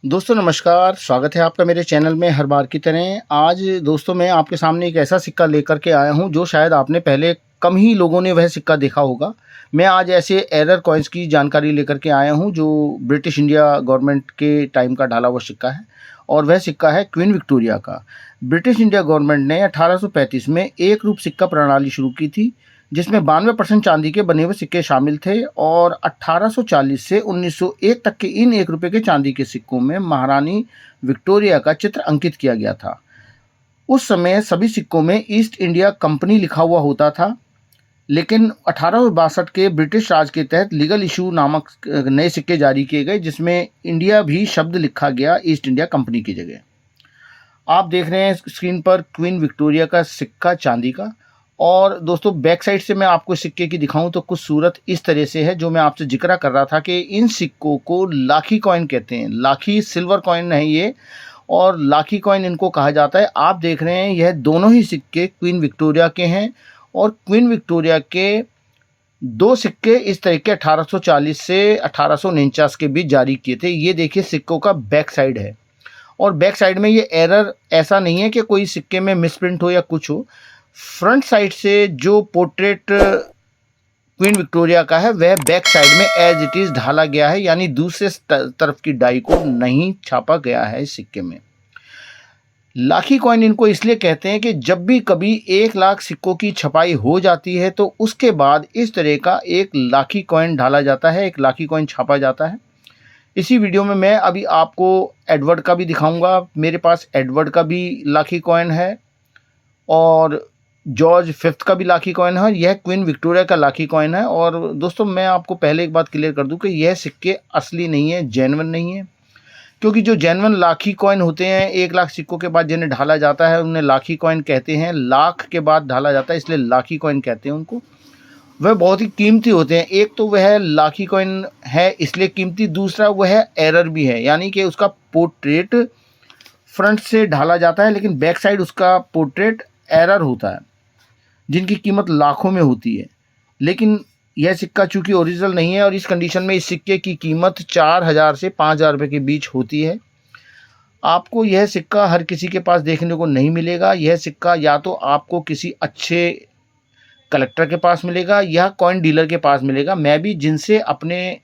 दोस्तों नमस्कार, स्वागत है आपका मेरे चैनल में हर बार की तरह। आज दोस्तों मैं आपके सामने एक ऐसा सिक्का लेकर के आया हूं जो शायद आपने पहले कम ही लोगों ने वह सिक्का देखा होगा। मैं आज ऐसे एरर कॉइन्स की जानकारी लेकर के आया हूं जो ब्रिटिश इंडिया गवर्नमेंट के टाइम का ढाला हुआ सिक्का है और वह सिक्का है क्वीन विक्टोरिया का। ब्रिटिश इंडिया गवर्नमेंट ने 1835 में एक रूप सिक्का प्रणाली शुरू की थी जिसमें 92% चांदी के बने हुए सिक्के शामिल थे और 1840 से 1901 तक के इन 1 रुपये के चांदी के सिक्कों में महारानी विक्टोरिया का चित्र अंकित किया गया था। उस समय सभी सिक्कों में ईस्ट इंडिया कंपनी लिखा हुआ होता था, लेकिन 1862 के ब्रिटिश राज के तहत लीगल इशू नामक नए सिक्के जारी किए गए जिसमें इंडिया भी शब्द लिखा गया ईस्ट इंडिया कंपनी की जगह। आप देख रहे हैं स्क्रीन पर क्वीन विक्टोरिया का सिक्का चांदी का। और दोस्तों बैक साइड से मैं आपको सिक्के की दिखाऊं तो कुछ सूरत इस तरह से है जो मैं आपसे जिक्र कर रहा था कि इन सिक्कों को लाखी कॉइन कहते हैं। लाखी सिल्वर कॉइन नहीं ये, और लाखी कॉइन इनको कहा जाता है। आप देख रहे हैं यह दोनों ही सिक्के क्वीन विक्टोरिया के हैं और क्वीन विक्टोरिया के दो सिक्के इस तरह के 1840 से 1849 के बीच जारी किए थे। ये देखिए सिक्कों का बैक साइड है और बैक साइड में ये एरर ऐसा नहीं है कि कोई सिक्के में मिसप्रिंट हो या कुछ हो। फ्रंट साइड से जो पोर्ट्रेट क्वीन विक्टोरिया का है वह बैक साइड में एज इट इज़ ढाला गया है, यानी दूसरे तरफ की डाई को नहीं छापा गया है इस सिक्के में। लाखी कॉइन इनको इसलिए कहते हैं कि जब भी कभी 1 लाख सिक्कों की छपाई हो जाती है तो उसके बाद इस तरह का एक लाखी कॉइन ढाला जाता है, एक लाखी कॉइन छापा जाता है। इसी वीडियो में मैं अभी आपको एडवर्ड का भी दिखाऊंगा। मेरे पास एडवर्ड का भी लाखी कॉइन है और जॉर्ज फिफ्थ का भी लाखी कॉइन है। यह क्वीन विक्टोरिया का लाखी कॉइन है। और दोस्तों मैं आपको पहले एक बात क्लियर कर दूं कि यह सिक्के असली नहीं है, जेन्युइन नहीं है, क्योंकि जो जेन्युइन लाखी कॉइन होते हैं 1 लाख सिक्कों के बाद जिन्हें ढाला जाता है उन्हें लाखी कॉइन कहते हैं। लाख के बाद ढाला जाता है इसलिए लाखी कॉइन कहते हैं उनको। वह बहुत ही कीमती होते हैं। एक तो वह लाखी कॉइन है इसलिए कीमती, दूसरा वह एरर भी है, यानी कि उसका पोर्ट्रेट फ्रंट से ढाला जाता है लेकिन बैक साइड उसका पोर्ट्रेट एरर होता है जिनकी कीमत लाखों में होती है। लेकिन यह सिक्का चूंकि ओरिजिनल नहीं है और इस कंडीशन में इस सिक्के की कीमत 4000 से 5000 रुपये के बीच होती है। आपको यह सिक्का हर किसी के पास देखने को नहीं मिलेगा। यह सिक्का या तो आपको किसी अच्छे कलेक्टर के पास मिलेगा या कॉइन डीलर के पास मिलेगा। मैं भी जिनसे अपने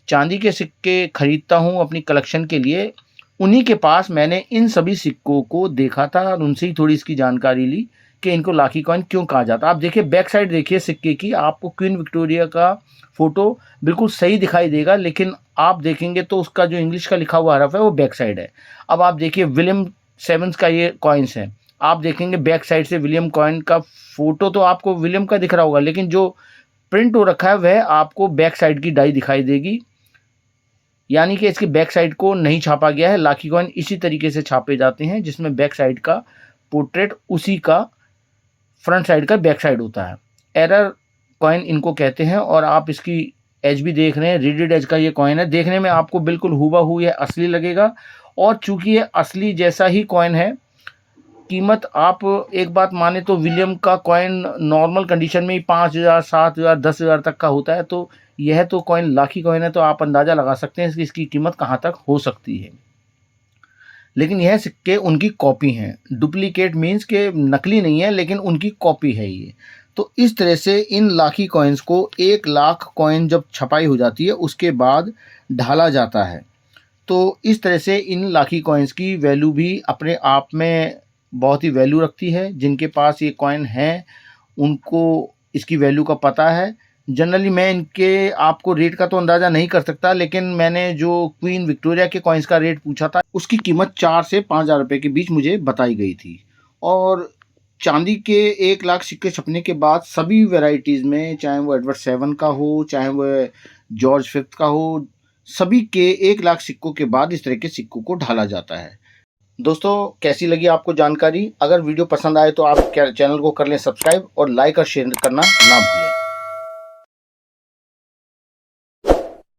चांदी के सिक्के खरीदता हूँ अपनी कलेक्शन के लिए, उन्हीं के पास मैंने इन सभी सिक्कों को देखा था और उनसे ही थोड़ी इसकी जानकारी ली कि इनको लाखी कॉइन क्यों कहा जाता है। आप देखिए बैक साइड देखिए सिक्के की, आपको क्वीन विक्टोरिया का फोटो बिल्कुल सही दिखाई देगा, लेकिन आप देखेंगे तो उसका जो इंग्लिश का लिखा हुआ हरफ है वो बैक साइड है। अब आप देखिए विलियम सेवंस का ये कॉइन्स है, आप देखेंगे बैक साइड से विलियम कॉइन का फोटो तो आपको विलियम का दिख रहा होगा, लेकिन जो प्रिंट हो रखा है वह आपको बैक साइड की डाई दिखाई देगी, यानी कि इसकी बैक साइड को नहीं छापा गया है। लाखी कॉइन इसी तरीके से छापे जाते हैं जिसमें बैक साइड का पोर्ट्रेट उसी का फ्रंट साइड का बैक साइड होता है। एरर कॉइन इनको कहते हैं। और आप इसकी एज भी देख रहे हैं, रीडेड एज का ये कॉइन है। देखने में आपको बिल्कुल हूबहू ये असली लगेगा और चूंकि ये असली जैसा ही कॉइन है, कीमत आप एक बात माने तो विलियम का कॉइन नॉर्मल कंडीशन में ही 5000, 7000, 10000 तक का होता है, तो यह तो कॉइन लाखी कॉइन है, तो आप अंदाज़ा लगा सकते हैं कि इसकी कीमत कहाँ तक हो सकती है। लेकिन यह सिक्के उनकी कॉपी हैं। डुप्लीकेट मीन्स के नकली नहीं है लेकिन उनकी कॉपी है ये। तो इस तरह से इन लाखी कॉइन्स को 1 लाख कॉइन जब छपाई हो जाती है उसके बाद ढाला जाता है। तो इस तरह से इन लाखी कॉइन्स की वैल्यू भी अपने आप में बहुत ही वैल्यू रखती है। जिनके पास ये कॉइन है उनको इसकी वैल्यू का पता है। जनरली मैं इनके आपको रेट का तो अंदाज़ा नहीं कर सकता, लेकिन मैंने जो क्वीन विक्टोरिया के कॉइन्स का रेट पूछा था उसकी कीमत 4 से 5000 रुपये के बीच मुझे बताई गई थी। और चांदी के 1 लाख सिक्के छपने के बाद सभी वैरायटीज़ में, चाहे वो एडवर्ड 7 का हो चाहे वो जॉर्ज फिफ्थ का हो, सभी के 1 लाख सिक्कों के बाद इस तरह के सिक्कों को ढाला जाता है। दोस्तों कैसी लगी आपको जानकारी? अगर वीडियो पसंद आए तो आप चैनल को कर लें सब्सक्राइब और लाइक और शेयर करना ना भूलें।